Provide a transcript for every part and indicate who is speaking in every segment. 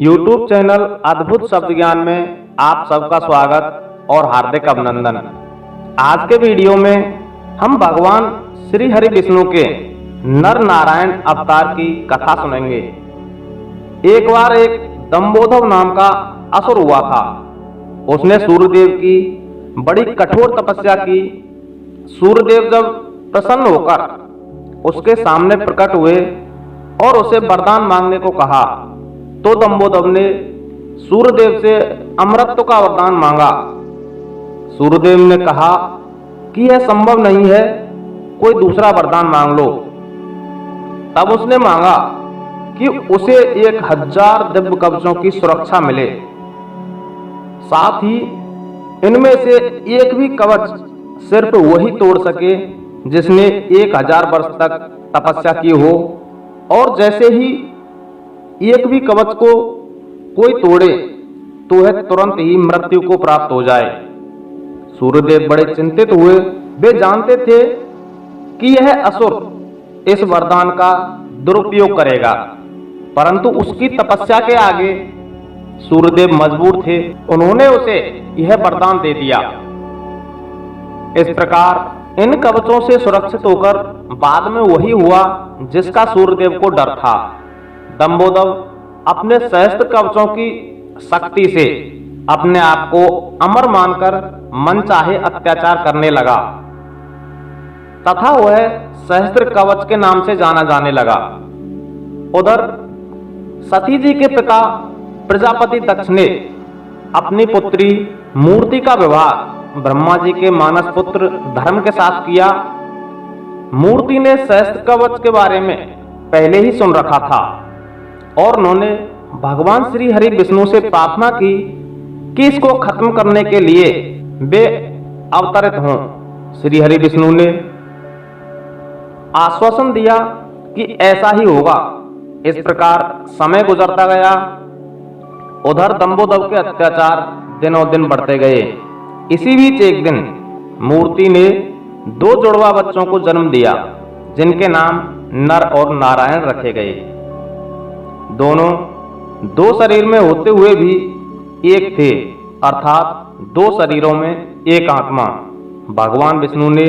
Speaker 1: YouTube channel अद्भुत शब्द ज्ञान में आप सबका स्वागत और हार्दिक अभिनंदन। आज के वीडियो में हम भगवान श्री हरि विष्णु के नर नारायण अवतार की कथा सुनेंगे। एक बार एक दंबोदर नाम का असुर हुआ था। उसने सूर्यदेव की बड़ी कठोर तपस्या की। सूर्यदेव जब प्रसन्न होकर उसके सामने प्रकट हुए और उसे वरदान मांगने को कहा तो दंबोदर ने सूर्यदेव से अमरत्व का वरदान मांगा। सूर्यदेव ने कहा कि यह संभव नहीं है, कोई दूसरा वरदान मांग लो। तब उसने मांगा कि उसे 1000 दिव्य कवचों की सुरक्षा मिले, साथ ही इनमें से एक भी कवच सिर्फ वही तोड़ सके जिसने 1000 वर्ष तक तपस्या की हो, और जैसे ही एक भी कवच को कोई तोड़े तो वह तुरंत ही मृत्यु को प्राप्त हो जाए। सूर्यदेव बड़े चिंतित हुए। वे जानते थे कि यह असुर इस वरदान का दुरुपयोग करेगा, परंतु उसकी तपस्या के आगे सूर्यदेव मजबूर थे। उन्होंने उसे यह वरदान दे दिया। इस प्रकार इन कवचों से सुरक्षित होकर बाद में वही हुआ जिसका सूर्यदेव को डर था। दंबोदर अपने सहस्त्र कवचों की शक्ति से अपने आप को अमर मानकर मनचाहे अत्याचार करने लगा तथा वह सहस्त्र कवच के नाम से जाना जाने लगा। उधर सती जी के पिता प्रजापति दक्ष ने अपनी पुत्री मूर्ति का विवाह ब्रह्मा जी के मानस पुत्र धर्म के साथ किया। मूर्ति ने सहस्त्र कवच के बारे में पहले ही सुन रखा था और उन्होंने भगवान श्री हरि विष्णु से प्रार्थना की कि इसको खत्म करने के लिए वे अवतरित हों। श्री हरि विष्णु ने आश्वासन दिया कि ऐसा ही होगा। इस प्रकार समय गुजरता गया। उधर दंबोदर के अत्याचार दिनों दिन बढ़ते गए। इसी बीच एक दिन मूर्ति ने 2 जुड़वा बच्चों को जन्म दिया, जिनके नाम नर और नारायण रखे गए। दोनों 2 शरीर में होते हुए भी एक थे, अर्थात 2 शरीरों में एक आत्मा। भगवान विष्णु ने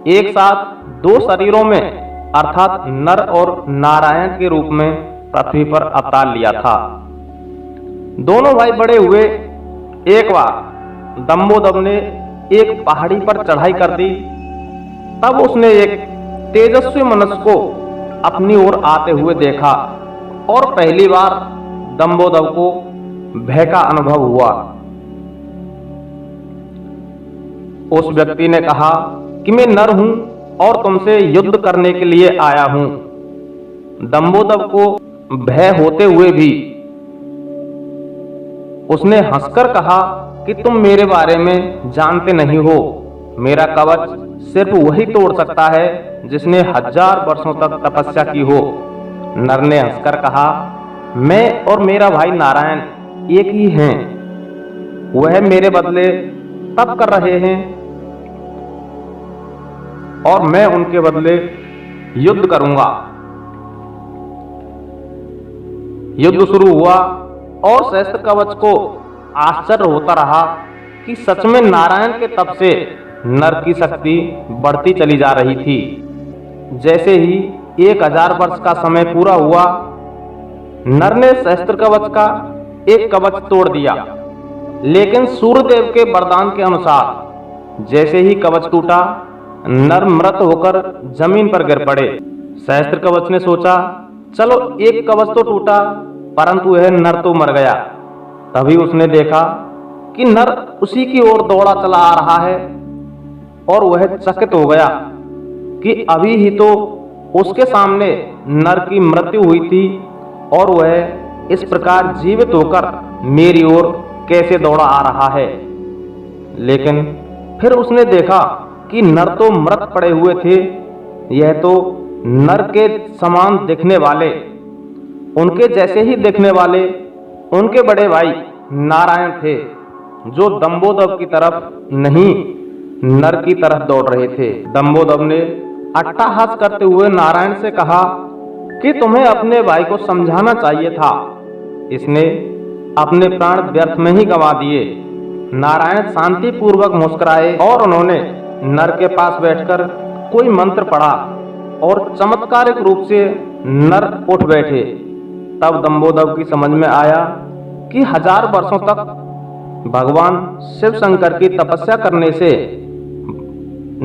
Speaker 1: एक साथ 2 शरीरों में अर्थात नर और नारायण के रूप में पृथ्वी पर अवतार लिया था। दोनों भाई बड़े हुए। एक बार दंबोदर ने एक पहाड़ी पर चढ़ाई कर दी। तब उसने एक तेजस्वी मनुष्य को अपनी ओर आते हुए देखा और पहली बार दंबोदर को भय का अनुभव हुआ। उस व्यक्ति ने कहा कि मैं नर हूं और तुमसे युद्ध करने के लिए आया हूं। दंबोदर को भय होते हुए भी उसने हंसकर कहा कि तुम मेरे बारे में जानते नहीं हो। मेरा कवच सिर्फ वही तोड़ सकता है जिसने 1000 वर्षों तक तपस्या की हो। नर ने हंसकर कहा, मैं और मेरा भाई नारायण एक ही हैं। वह मेरे बदले तप कर रहे हैं और मैं उनके बदले युद्ध करूंगा। युद्ध शुरू हुआ और सहस्त्र कवच को आश्चर्य होता रहा कि सच में नारायण के तप से नर की शक्ति बढ़ती चली जा रही थी। जैसे ही 1000 वर्ष का समय पूरा हुआ, नर ने सहस्त्र कवच का एक कवच तोड़ दिया, लेकिन सूर्यदेव के वरदान के अनुसार जैसे ही कवच टूटा, नर मृत होकर जमीन पर गिर पड़े। सहस्त्र कवच ने सोचा, चलो एक कवच तो टूटा, परंतु यह नर तो मर गया। तभी उसने देखा कि नर उसी की ओर दौड़ा चला आ रहा है और वह चकित हो गया कि अभी ही तो उसके सामने नर की मृत्यु हुई थी और वह इस प्रकार जीवित होकर मेरी ओर कैसे दौड़ा आ रहा है। लेकिन फिर उसने देखा कि नर तो मृत पड़े हुए थे। यह तो नर के समान दिखने वाले, उनके जैसे ही दिखने वाले उनके बड़े भाई नारायण थे, जो दंबोदर की तरफ नहीं नर की तरफ दौड़ रहे थे। दंबोदर ने अट्टहास करते हुए नारायण से कहा कि तुम्हें अपने भाई को समझाना चाहिए था। इसने अपने प्राण व्यर्थ में ही गंवा दिए। नारायण शांतिपूर्वक मुस्कुराए और उन्होंने नर के पास बैठकर कोई मंत्र पढ़ा और चमत्कारिक रूप से नर उठ बैठे। तब दंबोदर की समझ में आया कि 1000 वर्षों तक भगवान शिव शंकर की तपस्या करने से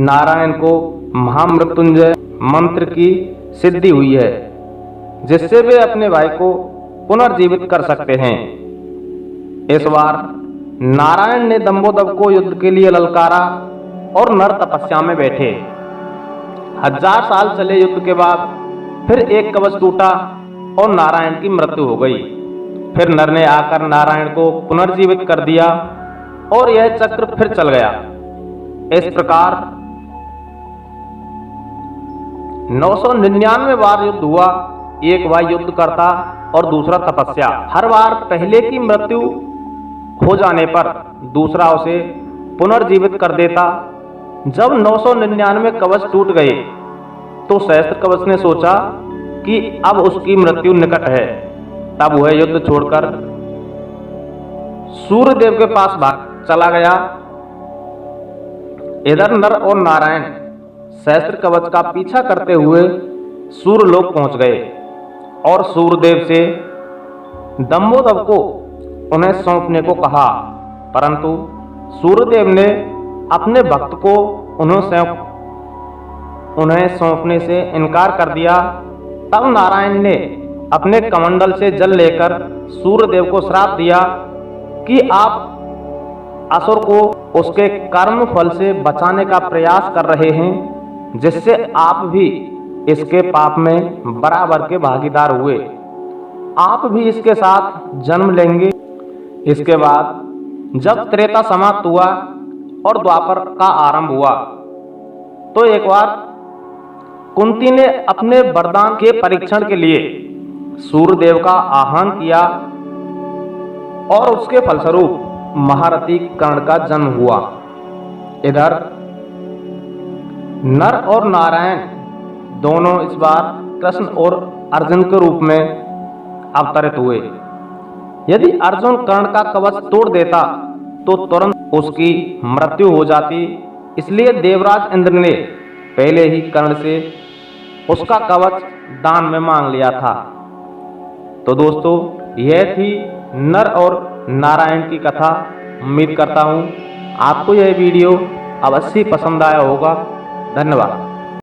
Speaker 1: नारायण को महामृत्युंजय मंत्र की सिद्धि हुई है, जिससे वे अपने भाई को पुनर्जीवित कर सकते हैं। इस बार नारायण ने दंबोदर को युद्ध के लिए ललकारा और नर तपस्या में बैठे। 1000 साल चले युद्ध के बाद फिर एक कवच टूटा और नारायण की मृत्यु हो गई। फिर नर ने आकर नारायण को पुनर्जीवित कर दिया और यह चक्र फिर चल गया। इस प्रकार 999 बार युद्ध हुआ। एक बार युद्ध करता और दूसरा तपस्या। हर बार पहले की मृत्यु हो जाने पर दूसरा उसे पुनर्जीवित कर देता। जब 999 कवच टूट गए तो सहस्त्र कवच ने सोचा कि अब उसकी मृत्यु निकट है। तब वह युद्ध छोड़कर सूर्यदेव के पास भाग चला गया। इधर नर और नारायण सहस्त्र कवच का पीछा करते हुए सूर्यलोक पहुंच गए और सूर्यदेव से दंबोदर को उन्हें सौंपने को कहा, परंतु सूर्यदेव ने अपने भक्त को उन्हें सौंपने से इनकार कर दिया। तब नारायण ने अपने कमंडल से जल लेकर सूर्यदेव को श्राप दिया कि आप असुर को उसके कर्म फल से बचाने का प्रयास कर रहे हैं, जिससे आप भी इसके पाप में बराबर के भागीदार हुए। आप भी इसके साथ जन्म लेंगे। इसके बाद जब त्रेता समाप्त हुआ और द्वापर का आरंभ हुआ तो एक बार कुंती ने अपने वरदान के परीक्षण के लिए सूर्यदेव का आह्वान किया और उसके फलस्वरूप महारथी कर्ण का जन्म हुआ। इधर नर और नारायण दोनों इस बार कृष्ण और अर्जुन के रूप में अवतरित हुए। यदि अर्जुन कर्ण का कवच तोड़ देता तो तुरंत उसकी मृत्यु हो जाती, इसलिए देवराज इंद्र ने पहले ही कर्ण से उसका कवच दान में मांग लिया था। तो दोस्तों, यह थी नर और नारायण की कथा। उम्मीद करता हूँ आपको यह वीडियो अवश्य पसंद आया होगा। धन्यवाद।